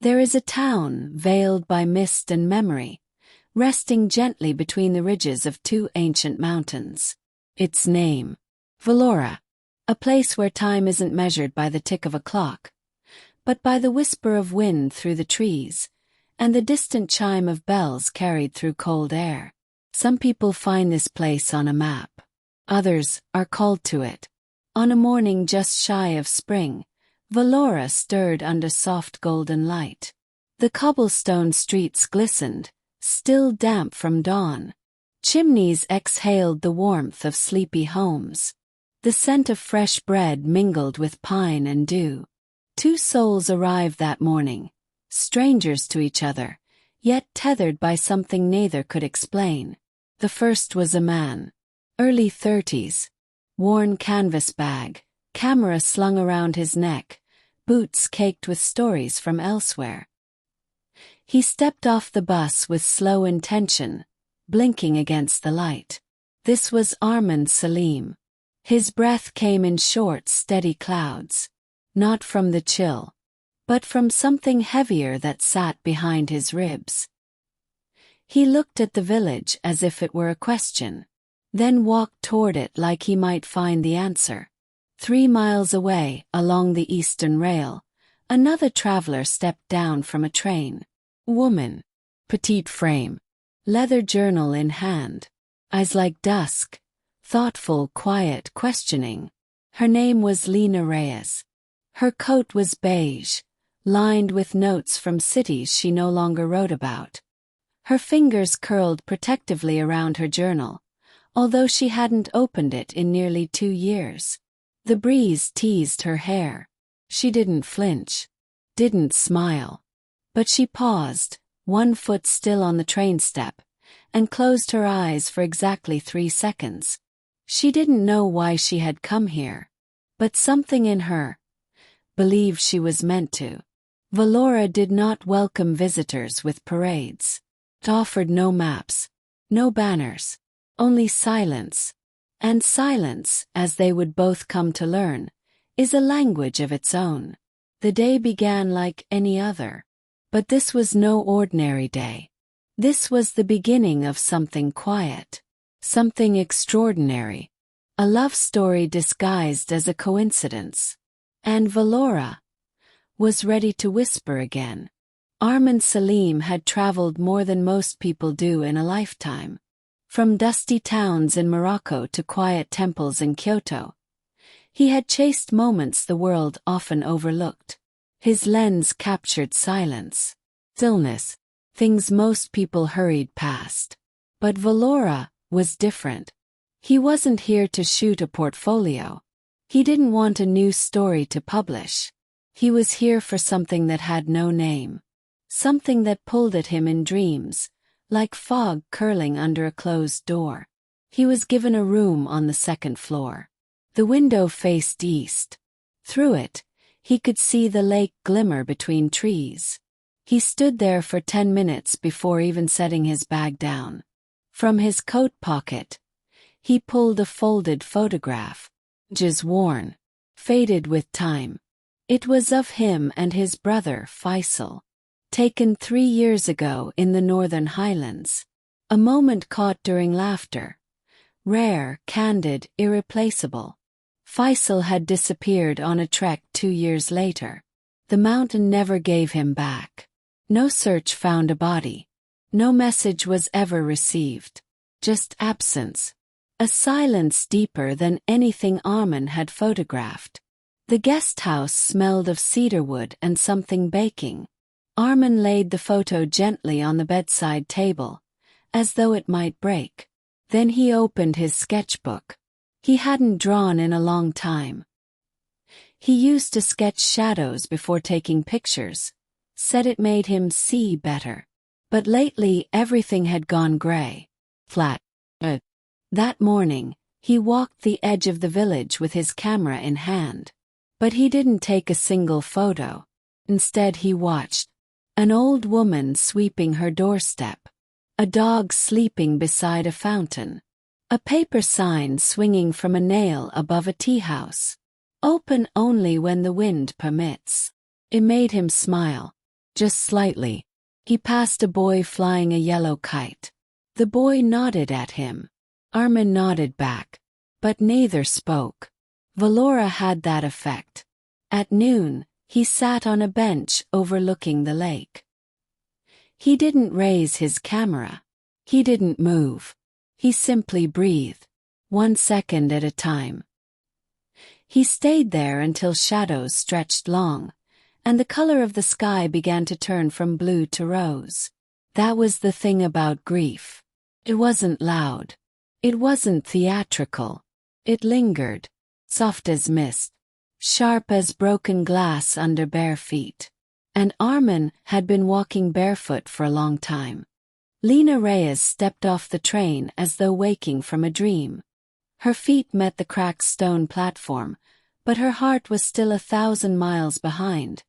There is a town veiled by mist and memory, resting gently between the ridges of two ancient mountains. Its name, Vellora, a place where time isn't measured by the tick of a clock, but by the whisper of wind through the trees, and the distant chime of bells carried through cold air. Some people find this place on a map. Others are called to it. On a morning just shy of spring, Vellora stirred under soft golden light. The cobblestone streets glistened, still damp from dawn. Chimneys exhaled the warmth of sleepy homes. The scent of fresh bread mingled with pine and dew. Two souls arrived that morning, strangers to each other, yet tethered by something neither could explain. The first was a man, early 30s, worn canvas bag, camera slung around his neck, boots caked with stories from elsewhere. He stepped off the bus with slow intention, blinking against the light. This was Armand Salim. His breath came in short, steady clouds, not from the chill, but from something heavier that sat behind his ribs. He looked at the village as if it were a question, then walked toward it like he might find the answer. 3 miles away, along the eastern rail, another traveler stepped down from a train. Woman, petite frame, leather journal in hand, eyes like dusk, thoughtful, quiet, questioning. Her name was Lena Reyes. Her coat was beige, lined with notes from cities she no longer wrote about. Her fingers curled protectively around her journal, although she hadn't opened it in nearly 2 years. The breeze teased her hair. She didn't flinch, didn't smile. But she paused, one foot still on the train step, and closed her eyes for exactly 3 seconds. She didn't know why she had come here, but something in her believed she was meant to. Vellora did not welcome visitors with parades. It offered no maps, no banners, only silence. And silence, as they would both come to learn, is a language of its own. The day began like any other. But this was no ordinary day. This was the beginning of something quiet, something extraordinary, a love story disguised as a coincidence. And Vellora was ready to whisper again. Armand Salim had traveled more than most people do in a lifetime. From dusty towns in Morocco to quiet temples in Kyoto, he had chased moments the world often overlooked. His lens captured silence, stillness, things most people hurried past. But Vellora was different. He wasn't here to shoot a portfolio. He didn't want a new story to publish. He was here for something that had no name, something that pulled at him in dreams, like fog curling under a closed door. He was given a room on the 2nd floor. The window faced east. Through it, he could see the lake glimmer between trees. He stood there for 10 minutes before even setting his bag down. From his coat pocket, he pulled a folded photograph, edges worn, faded with time. It was of him and his brother Faisal, taken 3 years ago in the Northern Highlands. A moment caught during laughter. Rare, candid, irreplaceable. Faisal had disappeared on a trek 2 years later. The mountain never gave him back. No search found a body. No message was ever received. Just absence. A silence deeper than anything Armand had photographed. The guest house smelled of cedarwood and something baking. Armand laid the photo gently on the bedside table, as though it might break. Then he opened his sketchbook. He hadn't drawn in a long time. He used to sketch shadows before taking pictures, said it made him see better. But lately everything had gone gray, flat. That morning, he walked the edge of the village with his camera in hand. But he didn't take a single photo. Instead he watched. An old woman sweeping her doorstep. A dog sleeping beside a fountain. A paper sign swinging from a nail above a tea house. Open only when the wind permits. It made him smile. Just slightly. He passed a boy flying a yellow kite. The boy nodded at him. Armin nodded back. But neither spoke. Vellora had that effect. At noon, he sat on a bench overlooking the lake. He didn't raise his camera. He didn't move. He simply breathed, 1 second at a time. He stayed there until shadows stretched long, and the color of the sky began to turn from blue to rose. That was the thing about grief. It wasn't loud. It wasn't theatrical. It lingered, soft as mist, sharp as broken glass under bare feet. And Armin had been walking barefoot for a long time. Lena Reyes stepped off the train as though waking from a dream. Her feet met the cracked stone platform, but her heart was still 1,000 miles behind.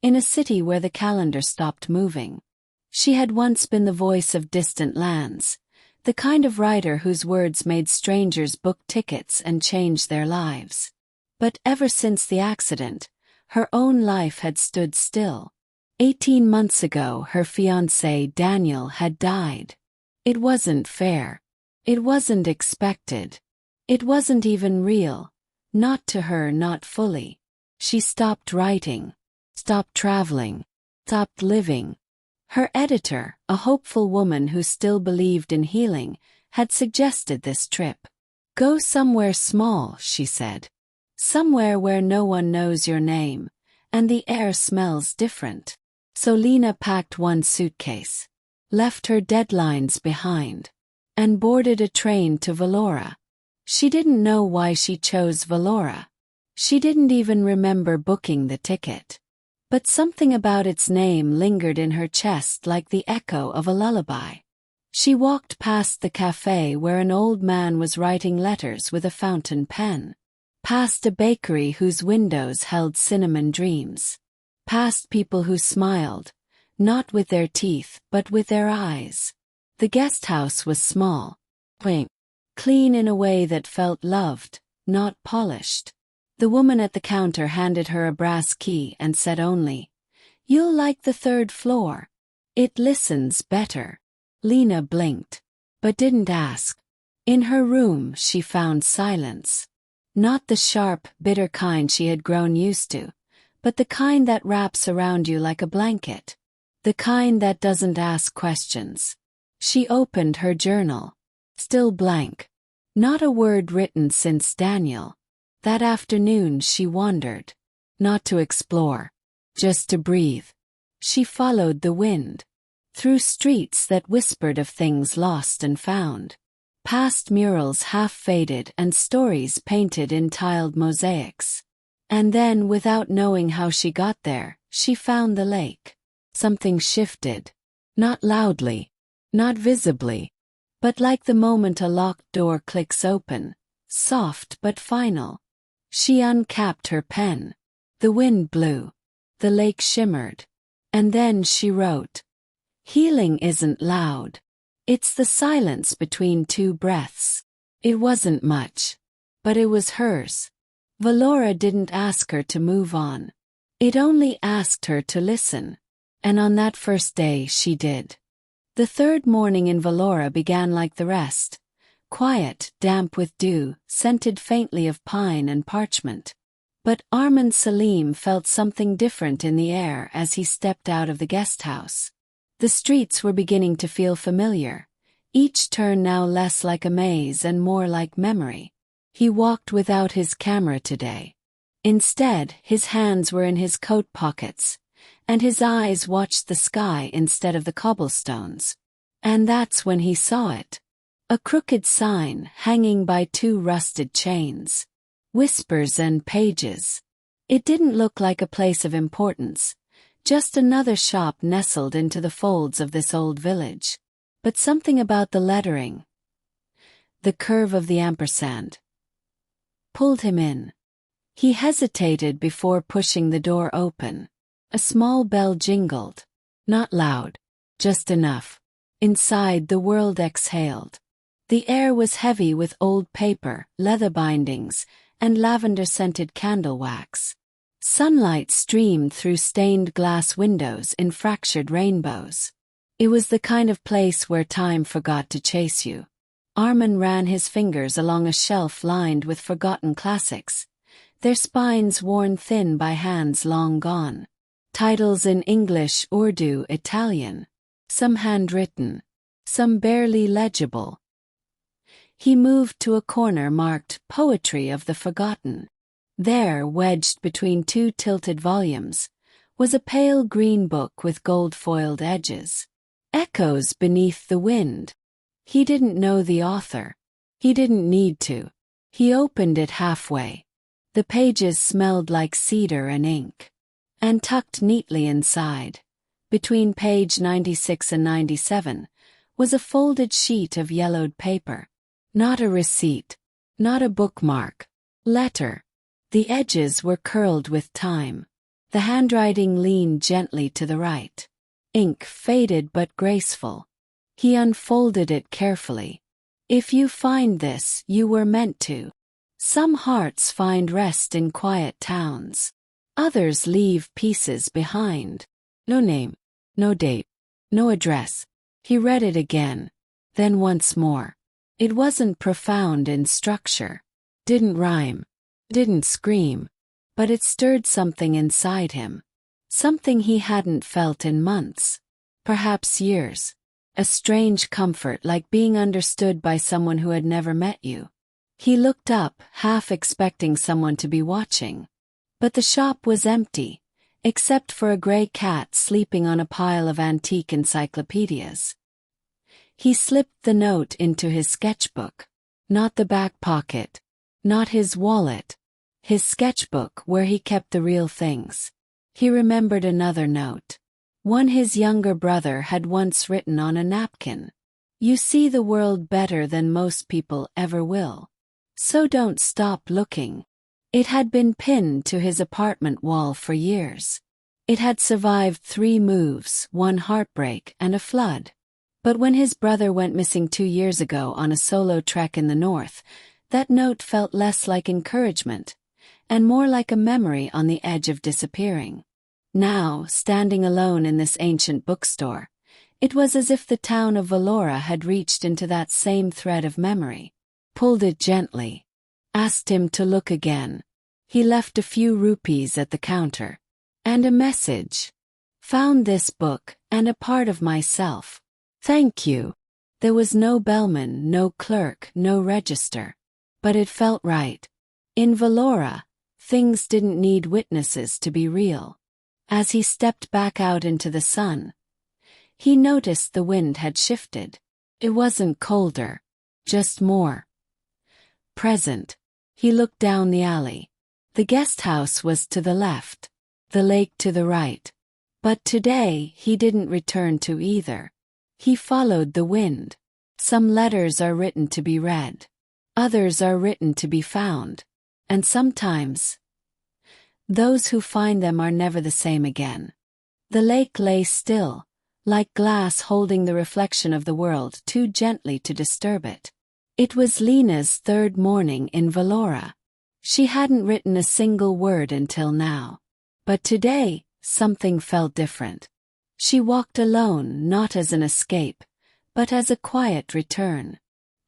In a city where the calendar stopped moving. She had once been the voice of distant lands, the kind of writer whose words made strangers book tickets and change their lives. But ever since the accident, her own life had stood still. 18 months ago her fiancé Daniel had died. It wasn't fair. It wasn't expected. It wasn't even real. Not to her, not fully. She stopped writing. Stopped traveling. Stopped living. Her editor, a hopeful woman who still believed in healing, had suggested this trip. Go somewhere small, she said. Somewhere where no one knows your name, and the air smells different. So Lena packed one suitcase, left her deadlines behind, and boarded a train to Vellora. She didn't know why she chose Vellora. She didn't even remember booking the ticket. But something about its name lingered in her chest like the echo of a lullaby. She walked past the cafe where an old man was writing letters with a fountain pen. Past a bakery whose windows held cinnamon dreams. Past people who smiled, not with their teeth but with their eyes. The guest house was small, clean in a way that felt loved, not polished. The woman at the counter handed her a brass key and said only, "You'll like the 3rd floor. It listens better." Lena blinked, but didn't ask. In her room she found silence. Not the sharp, bitter kind she had grown used to, but the kind that wraps around you like a blanket. The kind that doesn't ask questions. She opened her journal. Still blank. Not a word written since Daniel. That afternoon she wandered. Not to explore. Just to breathe. She followed the wind. Through streets that whispered of things lost and found. Past murals half-faded and stories painted in tiled mosaics. And then, without knowing how she got there, she found the lake. Something shifted. Not loudly. Not visibly. But like the moment a locked door clicks open. Soft but final. She uncapped her pen. The wind blew. The lake shimmered. And then she wrote. Healing isn't loud. It's the silence between 2 breaths. It wasn't much. But it was hers. Vellora didn't ask her to move on. It only asked her to listen. And on that first day she did. The 3rd morning in Vellora began like the rest. Quiet, damp with dew, scented faintly of pine and parchment. But Armin Salim felt something different in the air as he stepped out of the guest house. The streets were beginning to feel familiar, each turn now less like a maze and more like memory. He walked without his camera today. Instead, his hands were in his coat pockets, and his eyes watched the sky instead of the cobblestones. And that's when he saw it. A crooked sign hanging by 2 rusted chains. Whispers and pages. It didn't look like a place of importance. Just another shop nestled into the folds of this old village. But something about the lettering, the curve of the ampersand, pulled him in. He hesitated before pushing the door open. A small bell jingled. Not loud. Just enough. Inside the world exhaled. The air was heavy with old paper, leather bindings, and lavender-scented candle wax. Sunlight streamed through stained glass windows in fractured rainbows. It was the kind of place where time forgot to chase you. Armin ran his fingers along a shelf lined with forgotten classics, their spines worn thin by hands long gone. Titles in English, Urdu, Italian. Some handwritten, some barely legible. He moved to a corner marked Poetry of the Forgotten. There, wedged between two tilted volumes, was a pale green book with gold-foiled edges. Echoes Beneath the Wind. He didn't know the author. He didn't need to. He opened it halfway. The pages smelled like cedar and ink. And tucked neatly inside, between page 96 and 97, was a folded sheet of yellowed paper. Not a receipt. Not a bookmark. Letter. The edges were curled with time. The handwriting leaned gently to the right. Ink faded but graceful. He unfolded it carefully. If you find this, you were meant to. Some hearts find rest in quiet towns. Others leave pieces behind. No name, no date, no address. He read it again, then once more. It wasn't profound in structure, didn't rhyme, didn't scream, but it stirred something inside him. Something he hadn't felt in months, perhaps years. A strange comfort, like being understood by someone who had never met you. He looked up, half expecting someone to be watching. But the shop was empty, except for a gray cat sleeping on a pile of antique encyclopedias. He slipped the note into his sketchbook. Not the back pocket. Not his wallet. His sketchbook where he kept the real things. He remembered another note. One his younger brother had once written on a napkin. You see the world better than most people ever will. So don't stop looking. It had been pinned to his apartment wall for years. It had survived 3 moves, 1 heartbreak, and a flood. But when his brother went missing 2 years ago on a solo trek in the north, that note felt less like encouragement, and more like a memory on the edge of disappearing. Now, standing alone in this ancient bookstore, it was as if the town of Vellora had reached into that same thread of memory, pulled it gently, asked him to look again. He left a few rupees at the counter. And a message. Found this book, and a part of myself. Thank you. There was no bellman, no clerk, no register. But it felt right. In Vellora, things didn't need witnesses to be real. As he stepped back out into the sun, he noticed the wind had shifted. It wasn't colder, just more present. He looked down the alley. The guest house was to the left, the lake to the right. But today he didn't return to either. He followed the wind. Some letters are written to be read. Others are written to be found. And sometimes, those who find them are never the same again. The lake lay still, like glass holding the reflection of the world too gently to disturb it. It was Lena's 3rd morning in Vellora. She hadn't written a single word until now. But today, something felt different. She walked alone, not as an escape, but as a quiet return.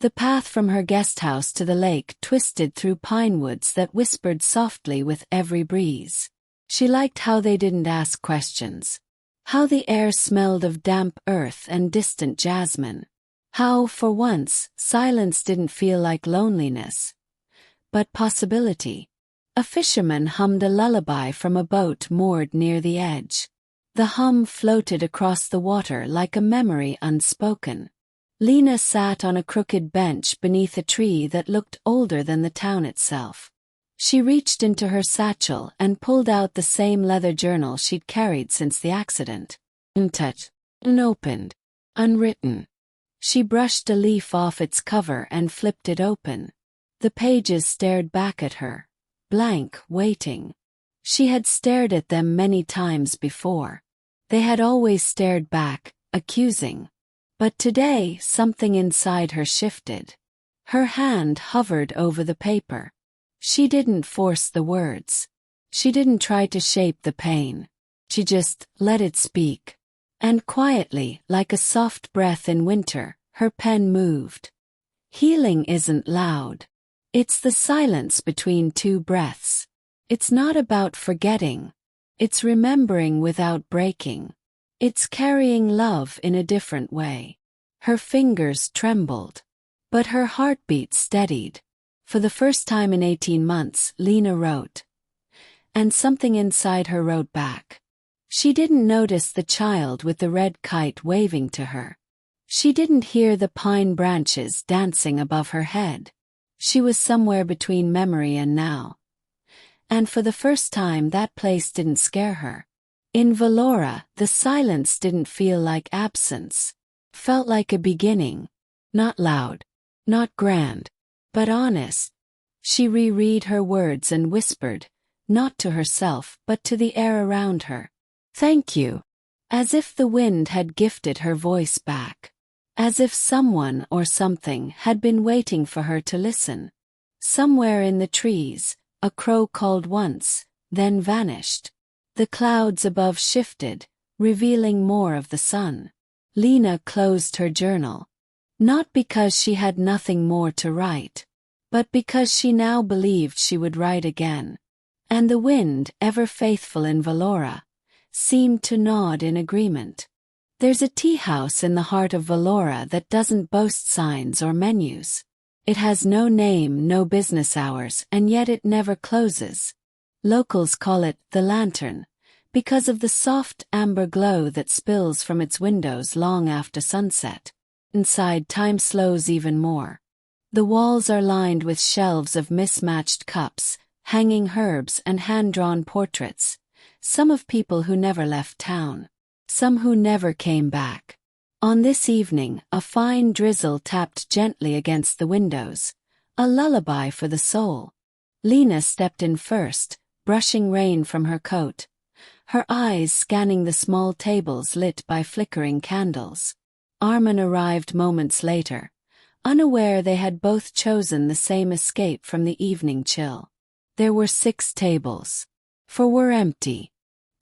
The path from her guest house to the lake twisted through pine woods that whispered softly with every breeze. She liked how they didn't ask questions. How the air smelled of damp earth and distant jasmine. How, for once, silence didn't feel like loneliness, but possibility. A fisherman hummed a lullaby from a boat moored near the edge. The hum floated across the water like a memory unspoken. Lena sat on a crooked bench beneath a tree that looked older than the town itself. She reached into her satchel and pulled out the same leather journal she'd carried since the accident. Untouched, unopened, unwritten. She brushed a leaf off its cover and flipped it open. The pages stared back at her, blank, waiting. She had stared at them many times before. They had always stared back, accusing. But today, something inside her shifted. Her hand hovered over the paper. She didn't force the words. She didn't try to shape the pain. She just let it speak. And quietly, like a soft breath in winter, her pen moved. Healing isn't loud. It's the silence between two breaths. It's not about forgetting. It's remembering without breaking. It's carrying love in a different way. Her fingers trembled. But her heartbeat steadied. For the first time in 18 months, Lena wrote. And something inside her wrote back. She didn't notice the child with the red kite waving to her. She didn't hear the pine branches dancing above her head. She was somewhere between memory and now. And for the first time that place didn't scare her. In Vellora, the silence didn't feel like absence. Felt like a beginning. Not loud. Not grand. But honest. She reread her words and whispered, not to herself but to the air around her. Thank you. As if the wind had gifted her voice back. As if someone or something had been waiting for her to listen. Somewhere in the trees, a crow called once, then vanished. The clouds above shifted, revealing more of the sun. Lena closed her journal. Not because she had nothing more to write, but because she now believed she would write again. And the wind, ever faithful in Vellora, seemed to nod in agreement. There's a tea house in the heart of Vellora that doesn't boast signs or menus. It has no name, no business hours, and yet it never closes. Locals call it the Lantern, because of the soft amber glow that spills from its windows long after sunset. Inside, time slows even more. The walls are lined with shelves of mismatched cups, hanging herbs and hand-drawn portraits, some of people who never left town, some who never came back. On this evening, a fine drizzle tapped gently against the windows, a lullaby for the soul. Lena stepped in first, brushing rain from her coat, her eyes scanning the small tables lit by flickering candles. Armin arrived moments later, unaware they had both chosen the same escape from the evening chill. There were 6 tables. 4 were empty.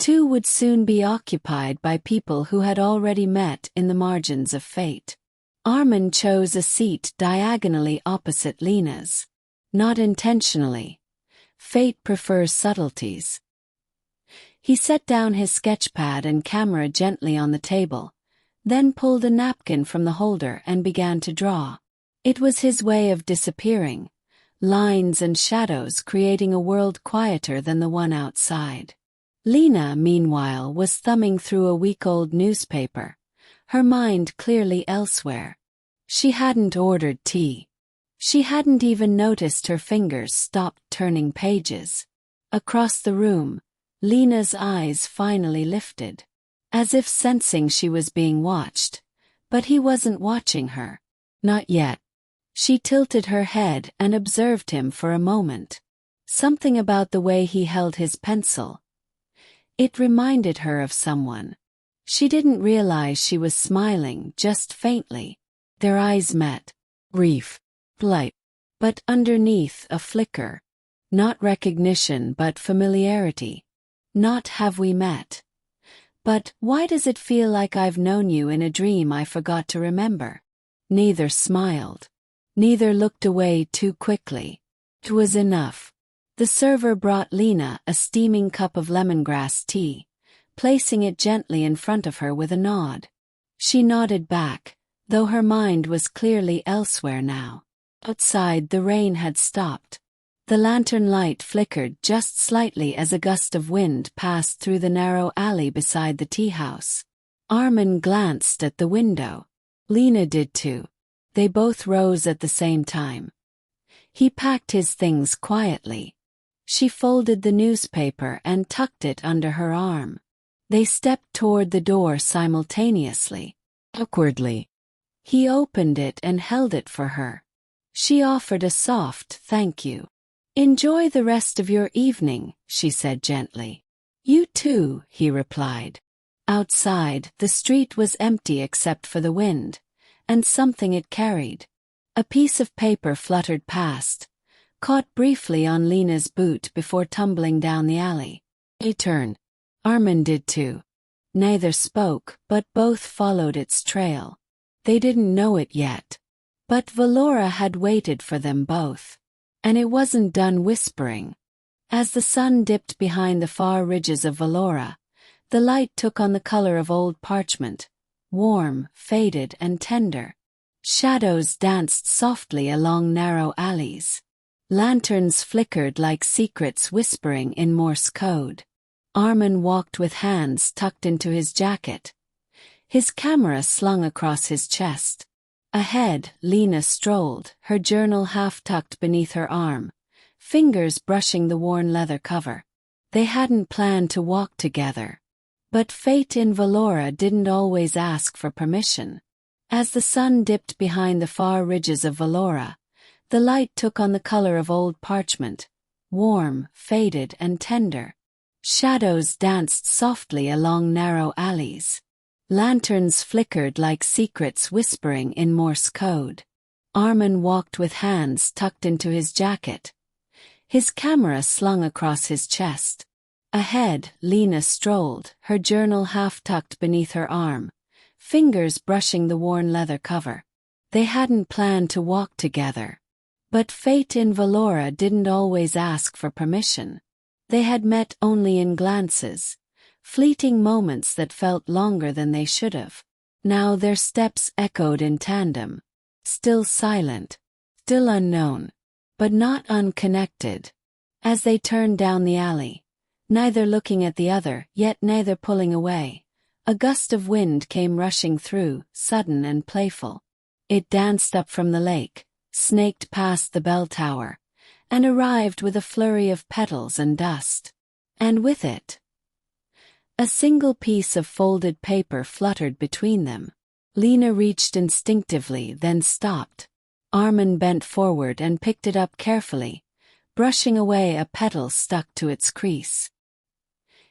2 would soon be occupied by people who had already met in the margins of fate. Armin chose a seat diagonally opposite Lena's. Not intentionally. Fate prefers subtleties. He set down his sketchpad and camera gently on the table, then pulled a napkin from the holder and began to draw. It was his way of disappearing, lines and shadows creating a world quieter than the one outside. Lena, meanwhile, was thumbing through a week-old newspaper, her mind clearly elsewhere. She hadn't ordered tea. She hadn't even noticed her fingers stopped turning pages. Across the room, Lena's eyes finally lifted, as if sensing she was being watched, but he wasn't watching her. Not yet. She tilted her head and observed him for a moment. Something about the way he held his pencil. It reminded her of someone. She didn't realize she was smiling, just faintly. Their eyes met. Brief. Light. But underneath a flicker. Not recognition but familiarity. Not have we met. But why does it feel like I've known you in a dream I forgot to remember? Neither smiled. Neither looked away too quickly. It was enough. The server brought Lena a steaming cup of lemongrass tea, placing it gently in front of her with a nod. She nodded back, though her mind was clearly elsewhere now. Outside, the rain had stopped. The lantern light flickered just slightly as a gust of wind passed through the narrow alley beside the tea house. Armin glanced at the window. Lena did too. They both rose at the same time. He packed his things quietly. She folded the newspaper and tucked it under her arm. They stepped toward the door simultaneously. Awkwardly. He opened it and held it for her. She offered a soft thank you. "Enjoy the rest of your evening," she said gently. "You too," he replied. Outside, the street was empty except for the wind, and something it carried. A piece of paper fluttered past, caught briefly on Lena's boot before tumbling down the alley. A turn. Armin did too. Neither spoke, but both followed its trail. They didn't know it yet. But Vellora had waited for them both. And it wasn't done whispering. As the sun dipped behind the far ridges of Vellora, the light took on the color of old parchment, warm, faded, and tender. Shadows danced softly along narrow alleys. Lanterns flickered like secrets whispering in Morse code. Armin walked with hands tucked into his jacket, his camera slung across his chest. Ahead, Lena strolled, her journal half tucked beneath her arm, fingers brushing the worn leather cover. They hadn't planned to walk together. But fate in Vellora didn't always ask for permission. As the sun dipped behind the far ridges of Vellora, the light took on the color of old parchment, warm, faded, and tender. Shadows danced softly along narrow alleys. Lanterns flickered like secrets whispering in Morse code. Armin walked with hands tucked into his jacket, his camera slung across his chest. Ahead, Lena strolled, her journal half tucked beneath her arm, fingers brushing the worn leather cover. They hadn't planned to walk together. But fate in Vellora didn't always ask for permission. They had met only in glances, fleeting moments that felt longer than they should have. Now their steps echoed in tandem, still silent, still unknown, but not unconnected. As they turned down the alley, neither looking at the other, yet neither pulling away, a gust of wind came rushing through, sudden and playful. It danced up from the lake, snaked past the bell tower, and arrived with a flurry of petals and dust. And with it, a single piece of folded paper fluttered between them. Lena reached instinctively, then stopped. Armin bent forward and picked it up carefully, brushing away a petal stuck to its crease.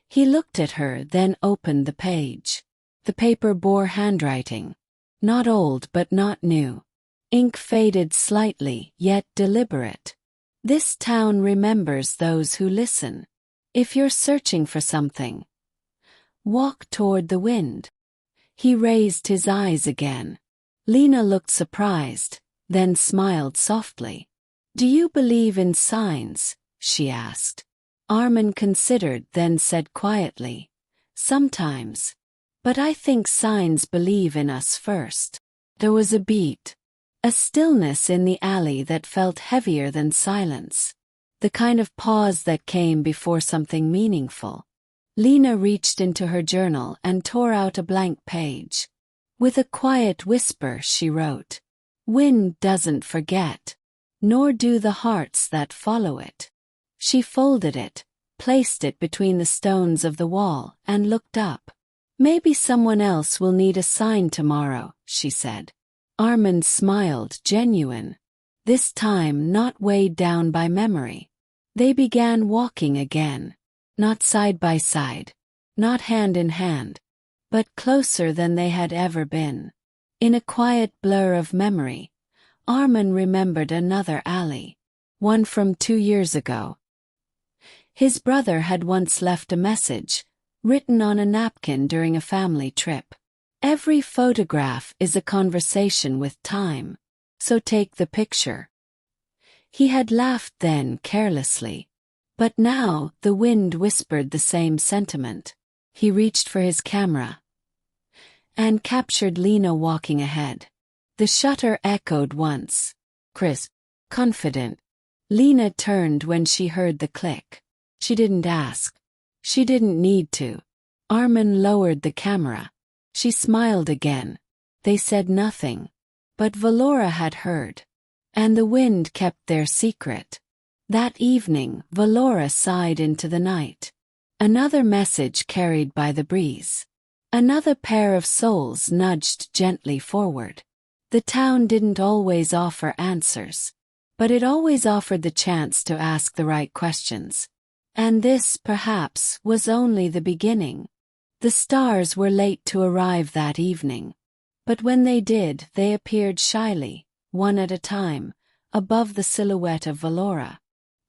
He looked at her, then opened the page. The paper bore handwriting. Not old but not new. Ink faded slightly, yet deliberate. This town remembers those who listen. If you're searching for something, walk toward the wind. He raised his eyes again. Lena looked surprised, then smiled softly. Do you believe in signs? She asked. Armin considered, then said quietly, sometimes. But I think signs believe in us first. There was a beat. A stillness in the alley that felt heavier than silence. The kind of pause that came before something meaningful. Lena reached into her journal and tore out a blank page. With a quiet whisper she wrote, "Wind doesn't forget, nor do the hearts that follow it." She folded it, placed it between the stones of the wall, and looked up. "Maybe someone else will need a sign tomorrow," she said. Armin smiled, genuine. This time not weighed down by memory. They began walking again. Not side by side. Not hand in hand. But closer than they had ever been. In a quiet blur of memory, Armin remembered another alley. One from 2 years ago. His brother had once left a message, written on a napkin during a family trip. Every photograph is a conversation with time, so take the picture. He had laughed then carelessly, but now the wind whispered the same sentiment. He reached for his camera and captured Lena walking ahead. The shutter echoed once, crisp, confident. Lena turned when she heard the click. She didn't ask. She didn't need to. Armin lowered the camera. She smiled again. They said nothing. But Vellora had heard. And the wind kept their secret. That evening, Vellora sighed into the night. Another message carried by the breeze. Another pair of souls nudged gently forward. The town didn't always offer answers. But it always offered the chance to ask the right questions. And this, perhaps, was only the beginning. The stars were late to arrive that evening. But when they did, they appeared shyly, one at a time, above the silhouette of Vellora.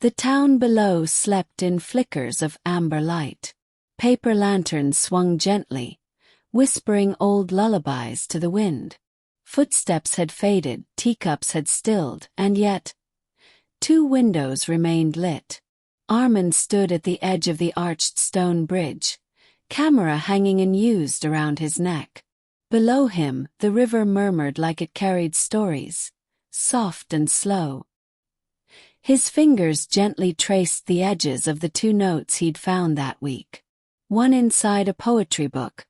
The town below slept in flickers of amber light. Paper lanterns swung gently, whispering old lullabies to the wind. Footsteps had faded, teacups had stilled, and yet 2 windows remained lit. Armand stood at the edge of the arched stone bridge, camera hanging unused around his neck. Below him, the river murmured like it carried stories, soft and slow. His fingers gently traced the edges of the 2 notes he'd found that week. One inside a poetry book,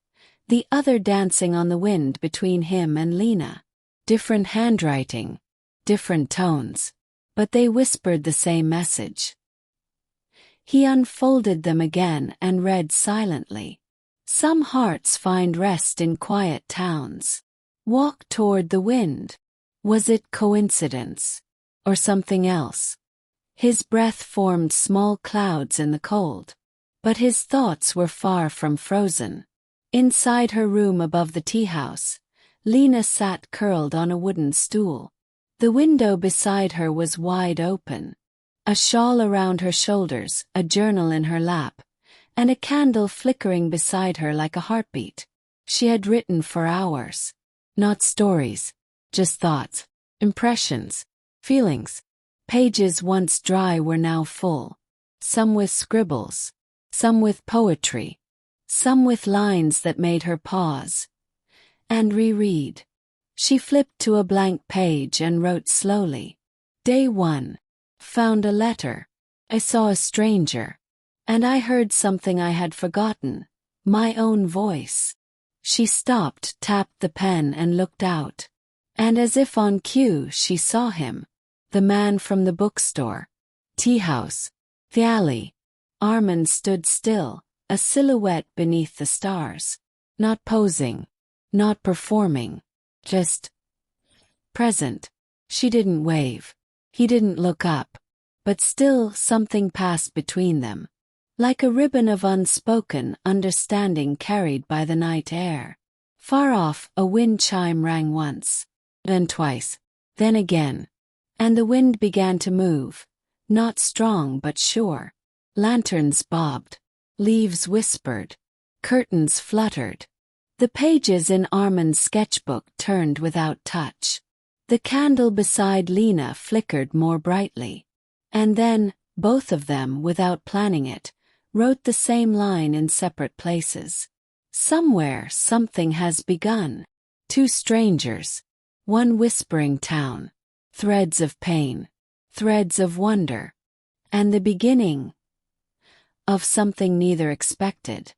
the other dancing on the wind between him and Lena. Different handwriting, different tones, but they whispered the same message. He unfolded them again and read silently. Some hearts find rest in quiet towns. Walk toward the wind. Was it coincidence? Or something else? His breath formed small clouds in the cold. But his thoughts were far from frozen. Inside her room above the tea house, Lena sat curled on a wooden stool. The window beside her was wide open. A shawl around her shoulders, a journal in her lap, and a candle flickering beside her like a heartbeat. She had written for hours. Not stories, just thoughts, impressions, feelings. Pages once dry were now full, some with scribbles, some with poetry, some with lines that made her pause and reread. She flipped to a blank page and wrote slowly. Day 1. Found a letter. I saw a stranger. And I heard something I had forgotten. My own voice. She stopped, tapped the pen and looked out. And as if on cue, she saw him. The man from the bookstore. Tea house. The alley. Armand stood still, a silhouette beneath the stars. Not posing. Not performing. Just present. She didn't wave. He didn't look up. But still something passed between them. Like a ribbon of unspoken understanding carried by the night air. Far off, a wind chime rang once. Then twice. Then again. And the wind began to move. Not strong but sure. Lanterns bobbed. Leaves whispered. Curtains fluttered. The pages in Armand's sketchbook turned without touch. The candle beside Lena flickered more brightly. And then, both of them, without planning it, wrote the same line in separate places. Somewhere something has begun. 2 strangers. One whispering town. Threads of pain. Threads of wonder. And the beginning of something neither expected.